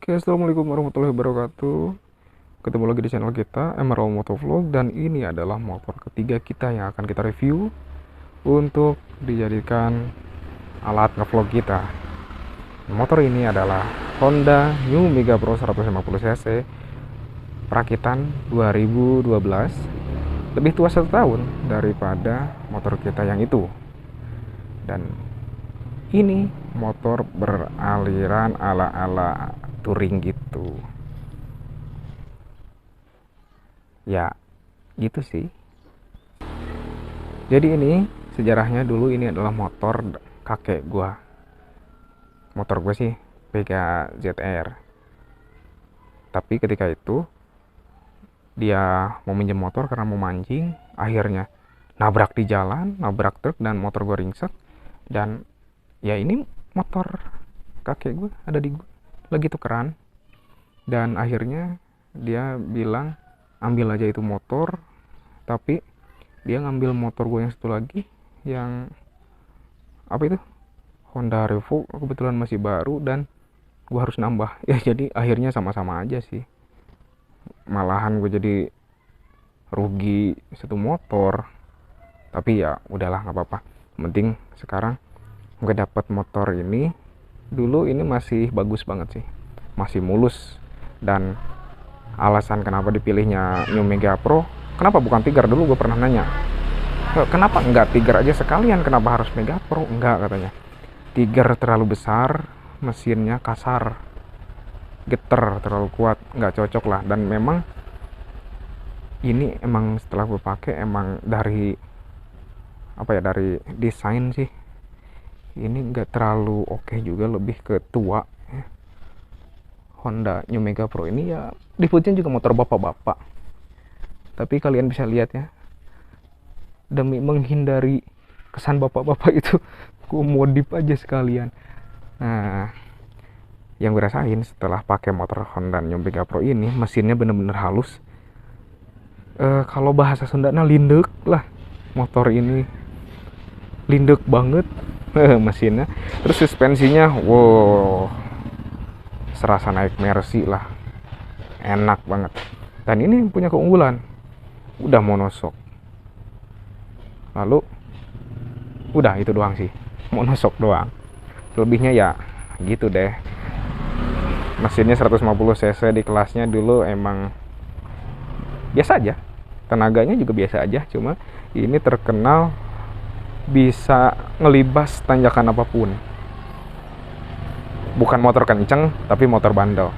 Oke, assalamualaikum warahmatullahi wabarakatuh. Ketemu lagi di channel kita, Emerald Motovlog, dan ini adalah motor ketiga kita yang akan kita review untuk dijadikan alat ngevlog kita. Motor ini adalah Honda New Mega Pro 150 cc perakitan 2012, lebih tua 1 tahun daripada motor kita yang itu. Dan ini motor beraliran ala-ala touring gitu. Ya, gitu sih. Jadi ini sejarahnya, dulu ini adalah motor kakek gua. Motor gue sih Vega ZR. Tapi ketika itu dia mau minjem motor karena mau mancing, akhirnya nabrak di jalan, nabrak truk, dan motor gue ringsek. Dan ya ini motor kakek gue ada di gue, lagi tukeran. Dan akhirnya dia bilang ambil aja itu motor, tapi dia ngambil motor gue yang satu lagi, yang apa itu, Honda Revo, kebetulan masih baru dan gue harus nambah. Ya jadi akhirnya sama-sama aja sih, malahan gue jadi rugi satu motor. Tapi ya udahlah, nggak apa-apa, penting sekarang gue dapet motor ini. Dulu ini masih bagus banget sih, masih mulus. Dan alasan kenapa dipilihnya New Mega Pro, kenapa bukan Tiger, dulu gue pernah nanya, kenapa enggak Tiger aja sekalian, kenapa harus Mega Pro? Enggak, katanya Tiger terlalu besar, mesinnya kasar, geter, terlalu kuat, nggak cocok lah. Dan memang ini emang setelah gue pakai, emang dari apa ya, dari desain sih ini nggak terlalu oke juga, lebih ke tua ya. Honda New Mega Pro ini ya defaultnya juga motor bapak-bapak, tapi kalian bisa lihat ya, demi menghindari kesan bapak-bapak itu gue modif aja sekalian. Nah, yang gue rasain setelah pakai motor Honda New Mega Pro ini, mesinnya bener-bener halus. Kalau bahasa Sundana lindek lah, motor ini lindek banget. Mesinnya, terus suspensinya wow, serasa naik Mercy lah, enak banget. Dan ini punya keunggulan, udah monoshock. Lalu udah itu doang sih, monoshock doang. Selebihnya ya gitu deh. Mesinnya 150 cc di kelasnya, dulu emang biasa aja, tenaganya juga biasa aja. Cuma ini terkenal bisa ngelibas tanjakan apapun. Bukan motor kenceng, tapi motor bandel.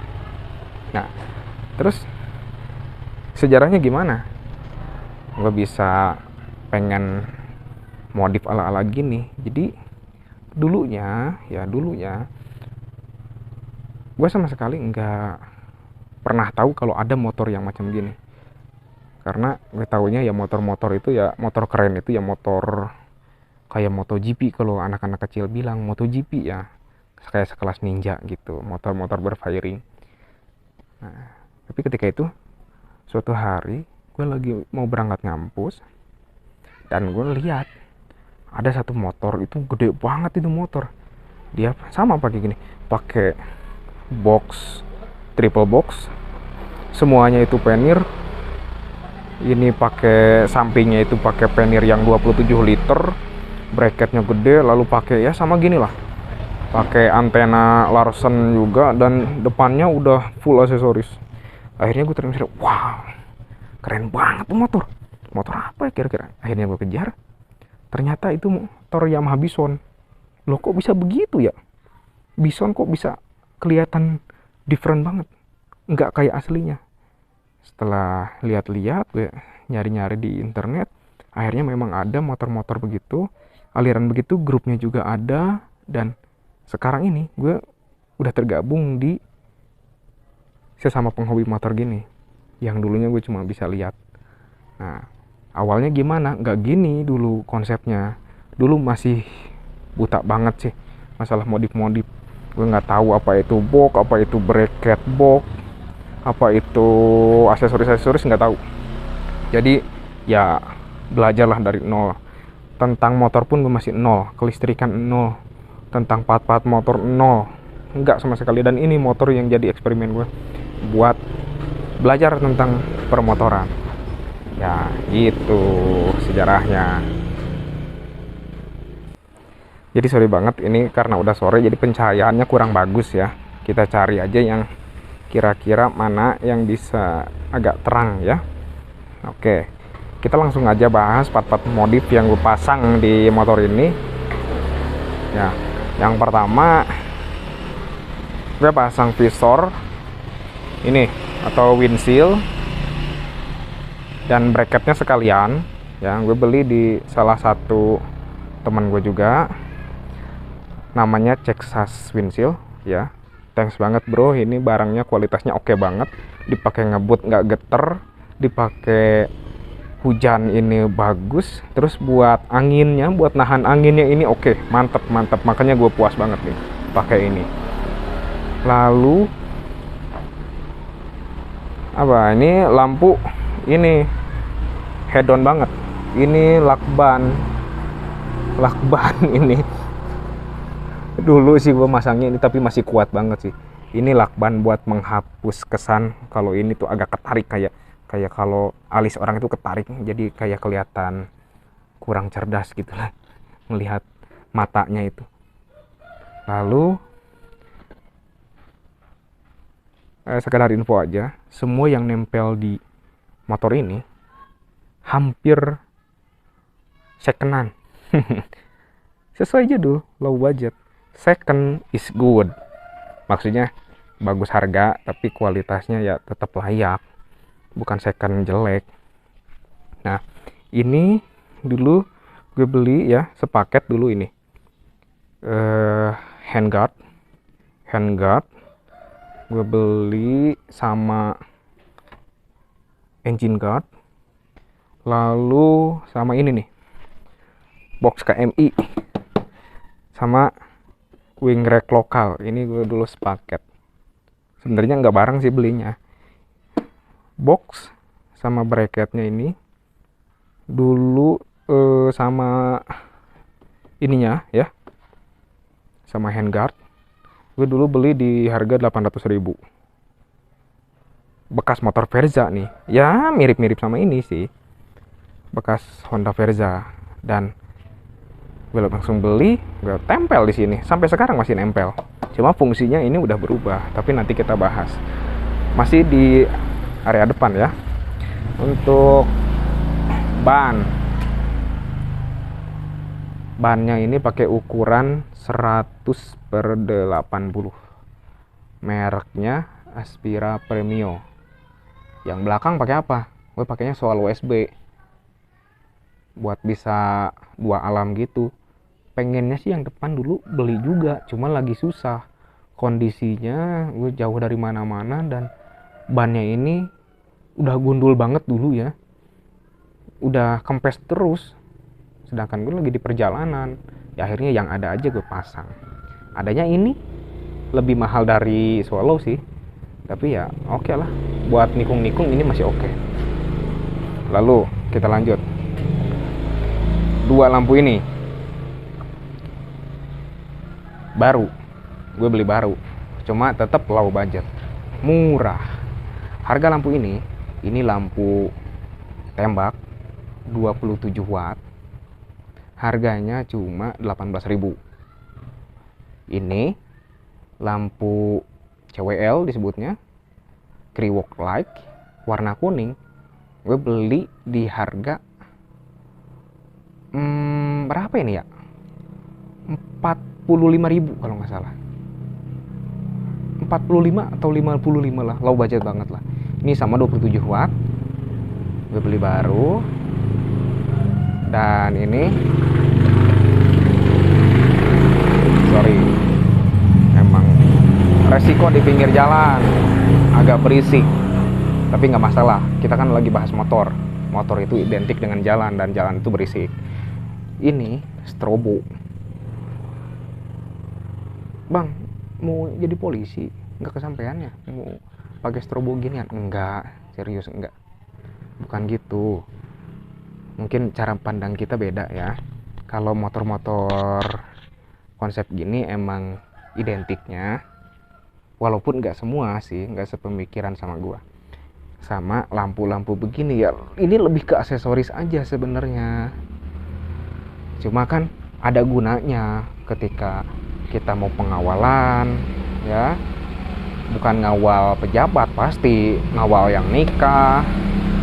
Nah, terus sejarahnya gimana gue bisa pengen modif ala-ala gini? Jadi dulunya gue sama sekali nggak pernah tahu kalau ada motor yang macam gini. Karena gue taunya ya motor-motor itu ya, motor keren itu ya motor kayak MotoGP, kalau anak-anak kecil bilang MotoGP ya, kayak sekelas ninja gitu, motor-motor berfiring. Nah, tapi ketika itu suatu hari gue lagi mau berangkat ngampus, dan gue lihat ada satu motor itu gede banget. Itu motor dia sama pakai gini, pakai box, triple box, semuanya itu penir. Ini pakai sampingnya itu pakai penir yang 27 liter, bracketnya gede, lalu pakai ya sama gini lah, pakai antena Larsen juga, dan depannya udah full aksesoris. Akhirnya gue terpikir, wow, keren banget tuh motor. Motor apa ya kira-kira? Akhirnya gue kejar, ternyata itu motor Yamaha Bison. Loh, kok bisa begitu ya? Bison kok bisa kelihatan different banget, nggak kayak aslinya. Setelah lihat-lihat, gue nyari-nyari di internet, akhirnya memang ada motor-motor begitu, aliran begitu, grupnya juga ada. Dan sekarang ini gue udah tergabung di sesama penghobi motor gini, yang dulunya gue cuma bisa lihat. Nah, awalnya gimana? Nggak gini dulu konsepnya. Dulu masih buta banget sih masalah modif-modif. Gue nggak tahu apa itu box, apa itu bracket box, apa itu aksesoris-aksesoris, nggak tahu. Jadi ya belajarlah dari nol. Tentang motor pun gue masih nol, kelistrikan nol, tentang part-part motor nol, enggak sama sekali. Dan ini motor yang jadi eksperimen gue buat belajar tentang permotoran. Ya itu sejarahnya. Jadi sorry banget ini karena udah sore jadi pencahayaannya kurang bagus ya. Kita cari aja yang kira-kira mana yang bisa agak terang ya. Oke, kita langsung aja bahas part-part modif yang gue pasang di motor ini. Ya, yang pertama gue pasang visor ini atau windshield dan bracketnya sekalian. Ya, gue beli di salah satu teman gue juga, namanya Texas Windshield ya. Thanks banget bro, ini barangnya kualitasnya oke banget, dipakai ngebut nggak geter, dipakai hujan ini bagus, terus buat anginnya, buat nahan anginnya ini oke, mantep mantep, makanya gue puas banget nih pakai ini. Lalu apa ini, lampu ini head on banget, ini lakban ini dulu sih gue masangnya ini tapi masih kuat banget sih. Ini lakban buat menghapus kesan kalau ini tuh agak ketarik, kayak kalau alis orang itu ketarik, jadi kayak kelihatan kurang cerdas gitu lah melihat matanya itu. Lalu sekedar info aja, semua yang nempel di motor ini hampir secondan. Sesuai judul, low budget. Second is good, maksudnya bagus harga tapi kualitasnya ya tetap layak, bukan second jelek. Nah ini dulu gue beli ya sepaket dulu ini handguard gue beli sama engine guard, lalu sama ini nih box KMI sama wing rack lokal. Ini gue dulu sepaket, sebenarnya nggak bareng sih belinya. Box sama bracketnya ini dulu sama ininya ya, sama handguard gue dulu beli di harga 800.000. Bekas motor Verza nih ya, mirip-mirip sama ini sih, bekas Honda Verza. Dan gue langsung beli, gue tempel di sini, sampai sekarang masih nempel. Cuma fungsinya ini udah berubah, tapi nanti kita bahas. Masih di area depan ya. Untuk bannya ini pakai ukuran 100/80, mereknya Aspira Premio. Yang belakang pakai apa? Gue pakainya soal USB buat bisa dua alam gitu. Pengennya sih yang depan dulu beli juga, cuma lagi susah kondisinya, gue jauh dari mana-mana, dan bannya ini udah gundul banget dulu ya, udah kempes terus, sedangkan gue lagi di perjalanan ya. Akhirnya yang ada aja gue pasang. Adanya ini lebih mahal dari Swallow sih, tapi ya oke lah, buat nikung-nikung ini masih oke. Lalu kita lanjut, dua lampu ini baru, gue beli baru, cuma tetap low budget, murah. Harga lampu ini lampu tembak 27 watt, harganya cuma 18.000. Ini lampu CWL disebutnya, Crewalk Light, warna kuning, gue beli di harga berapa ini ya, 45.000 kalau nggak salah, 45 atau 55 lah, low budget banget lah. Ini sama 27 watt, gue beli baru. Dan ini sorry, emang resiko di pinggir jalan agak berisik, tapi nggak masalah, kita kan lagi bahas motor itu identik dengan jalan, dan jalan itu berisik. Ini strobo. Bang, mau jadi polisi nggak kesampaiannya mau pakai strobo ginian? Enggak, serius enggak, bukan gitu. Mungkin cara pandang kita beda ya. Kalau motor-motor konsep gini emang identiknya walaupun nggak semua sih, nggak sepemikiran sama gua. Sama lampu-lampu begini ya, ini lebih ke aksesoris aja sebenarnya. Cuma kan ada gunanya ketika kita mau pengawalan, ya bukan ngawal pejabat, pasti ngawal yang nikah,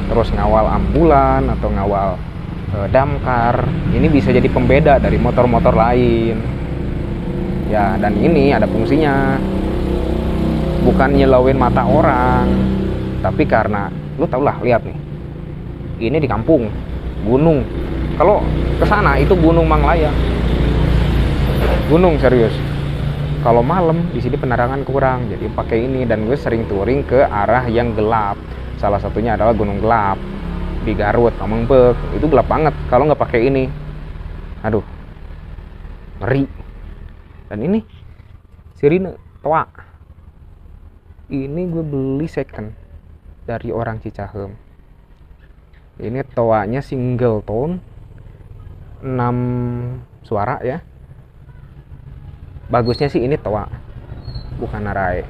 terus ngawal ambulan atau ngawal damkar. Ini bisa jadi pembeda dari motor-motor lain ya, dan ini ada fungsinya, bukan nyelawin mata orang, tapi karena lu tau lah, lihat nih, ini di kampung gunung, kalau kesana itu gunung Manglaya, gunung serius. Kalau malam di sini penerangan kurang, jadi pakai ini. Dan gue sering touring ke arah yang gelap. Salah satunya adalah Gunung Gelap di Garut, Pamengpeuk. Itu gelap banget kalau nggak pakai ini. Aduh, ngeri. Dan ini sirine toa. Ini gue beli second dari orang Cicahem. Ini toanya single tone, 6 suara ya. Bagusnya sih ini toa, bukan Arai.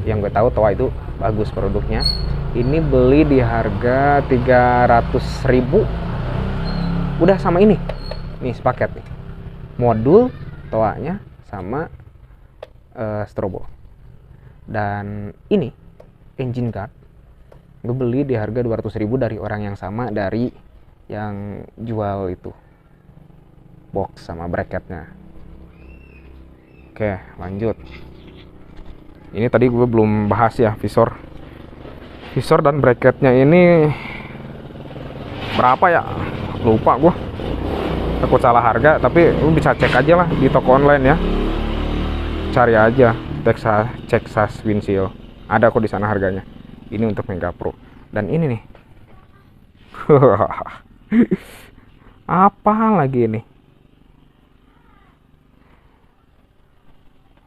Yang gue tahu toa itu bagus produknya. Ini beli di harga 300.000. Udah sama ini. Nih sepaket nih. Modul toanya sama strobo. Dan ini engine guard. Gue beli di harga 200.000 dari orang yang sama, dari yang jual itu box sama bracketnya. Oke, lanjut. Ini tadi gue belum bahas ya, visor dan bracketnya ini berapa ya, lupa gue, takut salah harga. Tapi lu bisa cek aja lah di toko online ya, cari aja Texas Windshield, ada kok di sana harganya. Ini untuk Mega Pro. Dan ini nih apa lagi ini,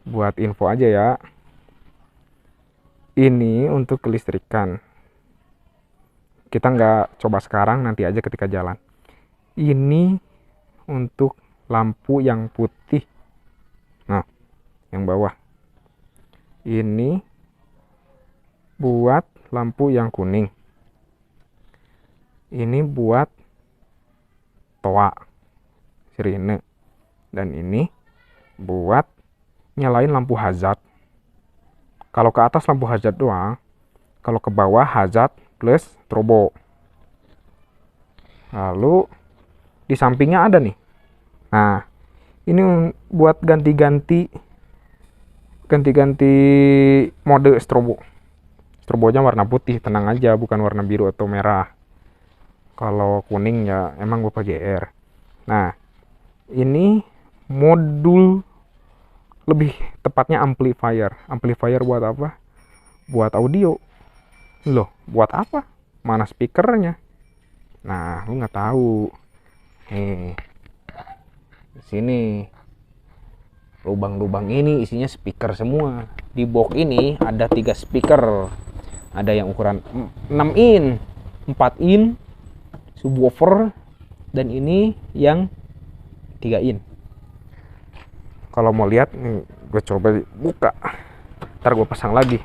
buat info aja ya, ini untuk kelistrikan. Kita nggak coba sekarang, nanti aja ketika jalan. Ini untuk lampu yang putih, nah yang bawah. Ini buat lampu yang kuning. Ini buat toa sirine. Dan ini buat nyalain lampu hazard. Kalau ke atas lampu hazard doang, kalau ke bawah hazard plus strobo. Lalu di sampingnya ada nih. Nah, ini buat ganti-ganti mode strobo. Strobonya warna putih, tenang aja, bukan warna biru atau merah. Kalau kuning ya emang gue pakai GR. Nah, ini modul, lebih tepatnya amplifier. Amplifier buat apa? Buat audio. Loh, buat apa? Mana speakernya? Nah, lu nggak tahu. Nih, di sini lubang-lubang ini isinya speaker semua. Di box ini ada 3 speaker. Ada yang ukuran 6 in, 4 in, subwoofer, dan ini yang 3 in. Kalau mau lihat nih, gue coba buka, ntar gue pasang lagi.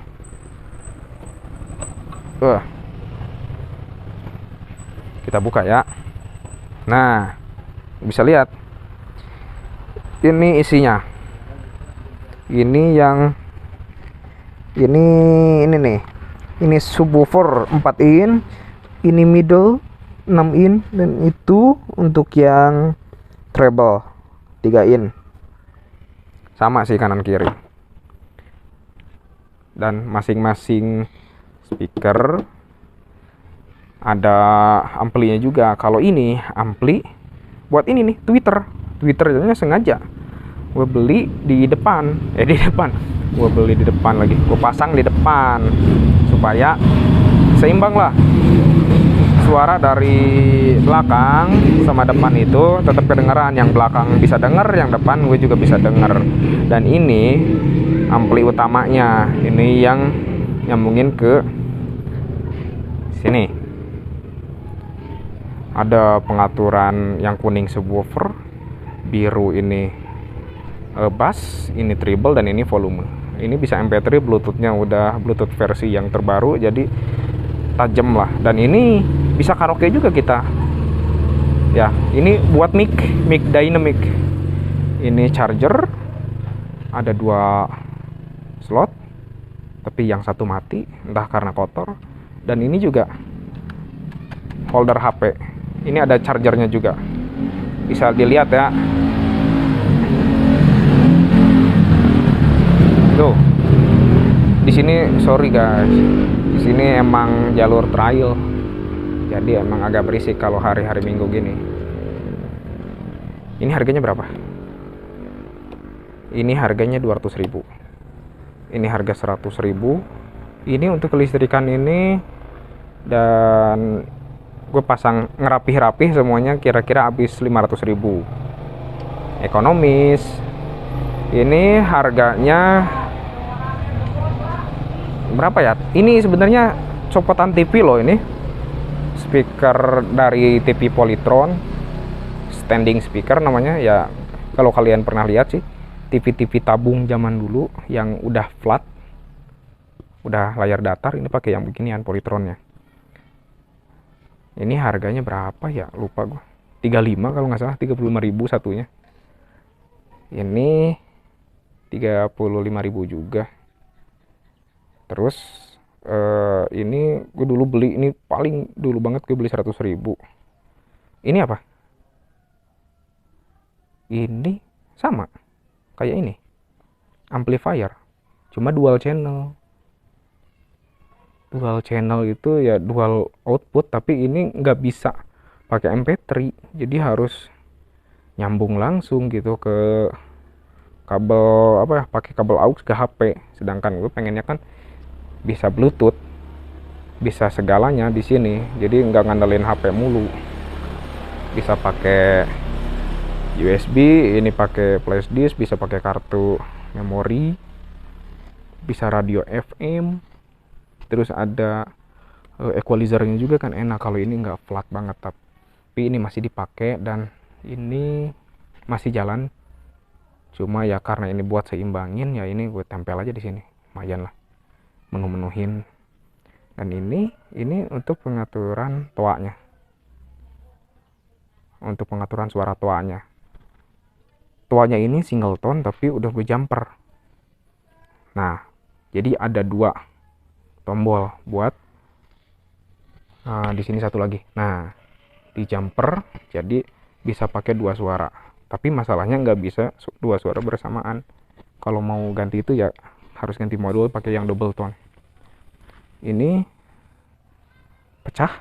Kita buka ya. Nah, bisa lihat ini isinya. Ini yang ini nih, ini subwoofer 4 in, ini middle 6 in, dan itu untuk yang treble 3 in. Sama sih kanan kiri. Dan masing-masing speaker ada amplinya juga. Kalau ini ampli buat ini nih, Twitternya sengaja gue beli di depan. Gue beli di depan lagi. Gue pasang di depan supaya seimbang lah. Suara dari belakang sama depan itu tetap kedengeran. Yang belakang bisa denger, yang depan gue juga bisa denger. Dan ini ampli utamanya. Ini yang nyambungin ke sini. Ada pengaturan yang kuning subwoofer, biru ini bass, ini treble, dan ini volume. Ini bisa MP3, Bluetoothnya udah Bluetooth versi yang terbaru, jadi tajam lah. Dan ini bisa karaoke juga kita. Ya, ini buat mic dynamic. Ini charger, ada 2 slot, tapi yang satu mati, entah karena kotor. Dan ini juga holder HP. Ini ada chargernya juga. Bisa dilihat ya. Tuh. Di sini sorry guys. Di sini emang jalur trail. Jadi emang agak berisik kalau hari-hari Minggu gini. Ini harganya berapa? Ini harganya 200.000. Ini harga 100.000. Ini untuk kelistrikan ini, dan gue pasang ngerapih-rapih semuanya kira-kira habis 500.000. Ekonomis. Ini harganya berapa ya? Ini sebenarnya copotan TV loh ini. Speaker dari TV Polytron, standing speaker namanya ya. Kalau kalian pernah lihat sih TV-TV tabung zaman dulu yang udah flat, udah layar datar, ini pakai yang beginian Polytronnya. Ini harganya berapa ya? Lupa gue. 35 kalau nggak salah, 35.000 satunya. Ini 35.000 juga. Terus ini gue dulu beli, ini paling dulu banget gue beli 100.000. Ini apa? Ini sama kayak ini, amplifier, cuma dual channel. Dual channel itu ya dual output, tapi ini nggak bisa pakai MP3, jadi harus nyambung langsung gitu ke kabel apa ya, pakai kabel aux ke HP. Sedangkan gue pengennya kan bisa Bluetooth, bisa segalanya di sini, jadi nggak ngandelin HP mulu. Bisa pakai USB, ini pakai flash disk, bisa pakai kartu memori, bisa radio FM, terus ada equalizernya juga kan enak. Kalau ini nggak flat banget, tapi ini masih dipakai dan ini masih jalan. Cuma ya karena ini buat seimbangin, ya ini gue tempel aja di sini, lumayan lah menu-menuhin. Dan ini untuk pengaturan toanya, untuk pengaturan suara toanya. Toanya ini single tone tapi udah gue jumper. Nah, jadi ada 2 tombol buat di sini satu lagi. Nah, di jumper jadi bisa pakai 2 suara. Tapi masalahnya nggak bisa 2 suara bersamaan. Kalau mau ganti itu ya harus ganti modul pakai yang double tone. Ini pecah.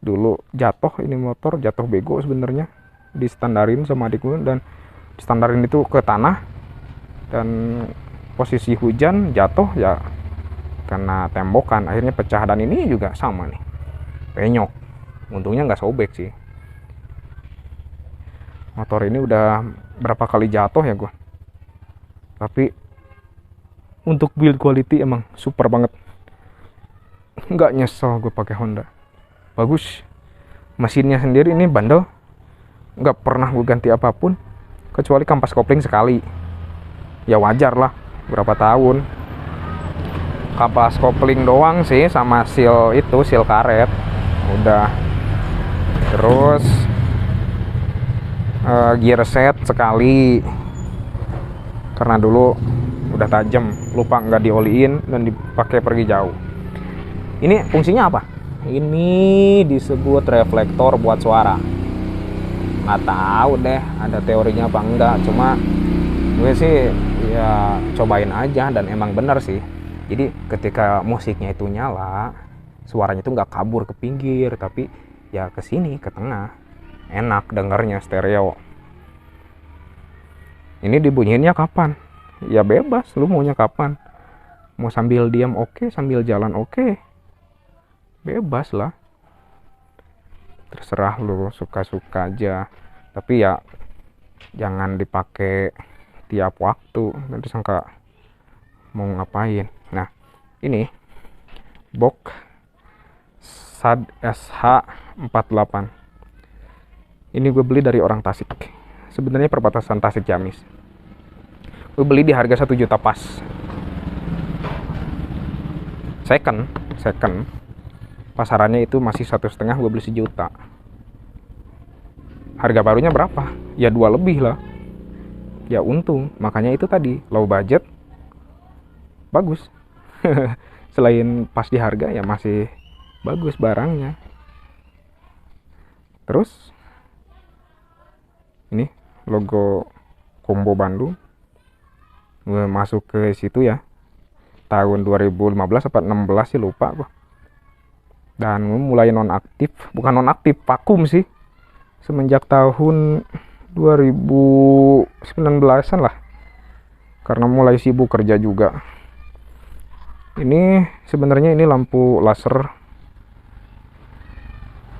Dulu jatuh, ini motor jatuh bego sebenarnya. Distandarin sama adik gue, dan distandarin itu ke tanah, dan posisi hujan jatuh ya karena tembokan, akhirnya pecah. Dan ini juga sama nih, penyok. Untungnya nggak sobek sih. Motor ini udah berapa kali jatuh ya gue, tapi untuk build quality emang super banget. Nggak nyesel gue pakai Honda, bagus. Mesinnya sendiri ini bandel, nggak pernah gue ganti apapun kecuali kampas kopling sekali. Ya wajar lah, berapa tahun kampas kopling doang sih, sama seal karet udah. Terus gear set sekali karena dulu udah tajam, lupa nggak dioliin dan dipakai pergi jauh. Ini fungsinya apa? Ini disebut reflektor buat suara. Nggak tahu deh ada teorinya apa enggak, cuma gue sih ya cobain aja dan emang bener sih. Jadi ketika musiknya itu nyala, suaranya itu nggak kabur ke pinggir, tapi ya ke sini, ke tengah. Enak dengarnya, stereo. Ini dibunyiinnya kapan? Ya bebas, lu maunya kapan. Mau sambil diam oke, sambil jalan oke. Bebas lah. Terserah lu, suka-suka aja. Tapi ya jangan dipakai tiap waktu, nanti sangka mau ngapain. Nah, ini box SAD SH48. Ini gue beli dari orang Tasik. Sebenarnya perbatasan Tasik Ciamis. Gue beli di harga 1 juta pas. Second pasarannya itu masih 1,5, gue beli 1 juta. Harga barunya berapa? Ya 2 lebih lah. Ya untung. Makanya itu tadi, low budget bagus. Selain pas di harga ya masih bagus barangnya. Terus ini logo Combo Bandung, gue masuk ke situ ya tahun 2015 atau 16 sih, lupa gua. Dan gue mulai nonaktif, bukan nonaktif, vakum sih semenjak tahun 2019an lah, karena mulai sibuk kerja juga. Ini sebenarnya ini lampu laser,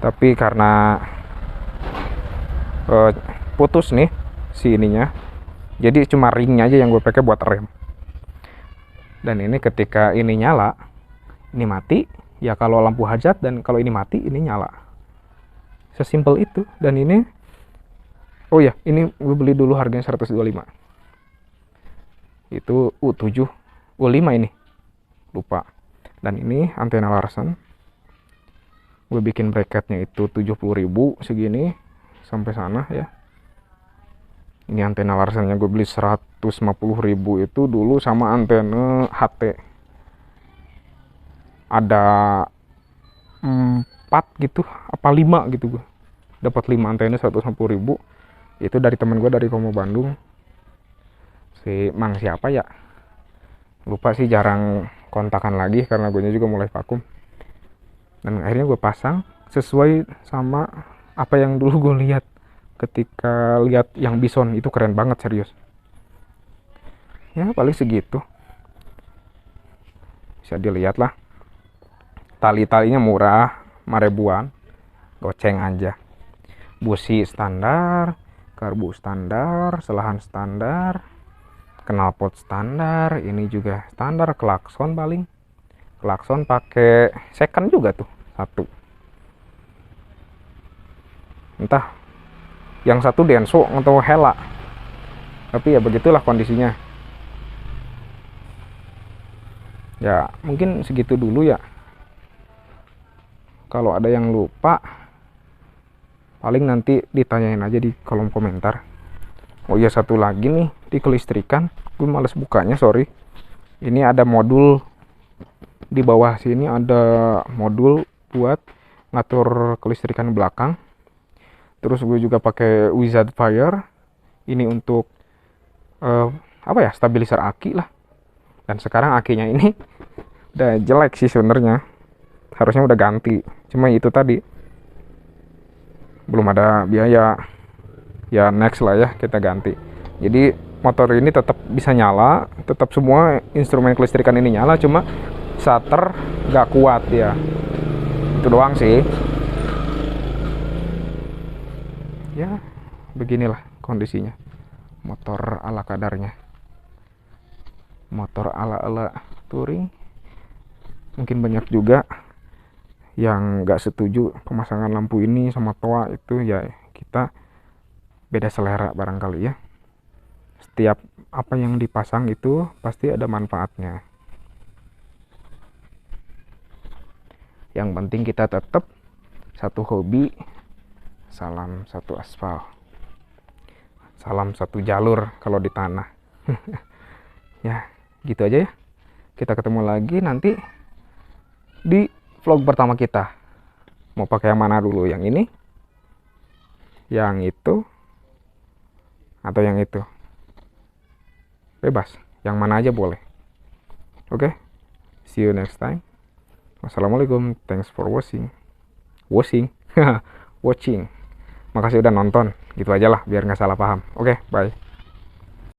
tapi karena putus nih si ininya, jadi cuma ringnya aja yang gue pakai buat rem. Dan ini ketika ini nyala, ini mati ya kalau lampu hajat, dan kalau ini mati ini nyala. Sesimpel itu. Dan ini, oh ya, ini gue beli dulu harganya 125. Itu U7, U5 ini, lupa. Dan ini antena Larsen, gue bikin bracketnya itu 70.000 segini sampai sana ya. Ini antena Larsennya gue beli 150.000 itu dulu, sama antena HT ada 4 gitu apa 5 gitu. Gue dapat 5 antena 150.000 itu dari temen gue dari Komo Bandung, si Mang siapa ya, lupa sih, jarang kontakan lagi karena gue juga mulai vakum. Dan akhirnya gue pasang sesuai sama apa yang dulu gue lihat ketika lihat yang Bison itu, keren banget serius. Ya paling segitu, bisa dilihat lah. Tali-talinya murah, 5 ribuan, goceng aja. Busi standar, karbu standar, selahan standar, knalpot standar, ini juga standar. Klakson paling, klakson pakai second juga tuh, satu. Entah yang satu Denso atau Hella, tapi ya begitulah kondisinya. Ya mungkin segitu dulu ya. Kalau ada yang lupa paling nanti ditanyain aja di kolom komentar. Oh iya, satu lagi nih di kelistrikan, gue males bukanya, sorry. Ini ada modul di bawah sini, ada modul buat ngatur kelistrikan belakang. Terus gue juga pakai Wizard Fire ini untuk apa ya, stabilizer aki lah. Dan sekarang akinya ini udah jelek sih sebenarnya, harusnya udah ganti, cuma itu tadi belum ada biaya. Ya next lah ya kita ganti. Jadi motor ini tetap bisa nyala, tetap semua instrumen kelistrikan ini nyala, cuma starter gak kuat ya, itu doang sih. Ya beginilah kondisinya motor ala kadarnya, motor ala-ala touring. Mungkin banyak juga yang gak setuju pemasangan lampu ini sama toa itu, ya kita beda selera barangkali ya. Setiap apa yang dipasang itu pasti ada manfaatnya. Yang penting kita tetap satu hobi, salam satu aspal, salam satu jalur kalau di tanah. Ya gitu aja ya, kita ketemu lagi nanti di vlog pertama kita. Mau pakai yang mana dulu, yang ini, yang itu, atau yang itu? Bebas, yang mana aja boleh. Oke, see you next time. Wassalamualaikum, thanks for watching. Watching. Makasih udah nonton. Gitu aja lah biar nggak salah paham. Oke, bye.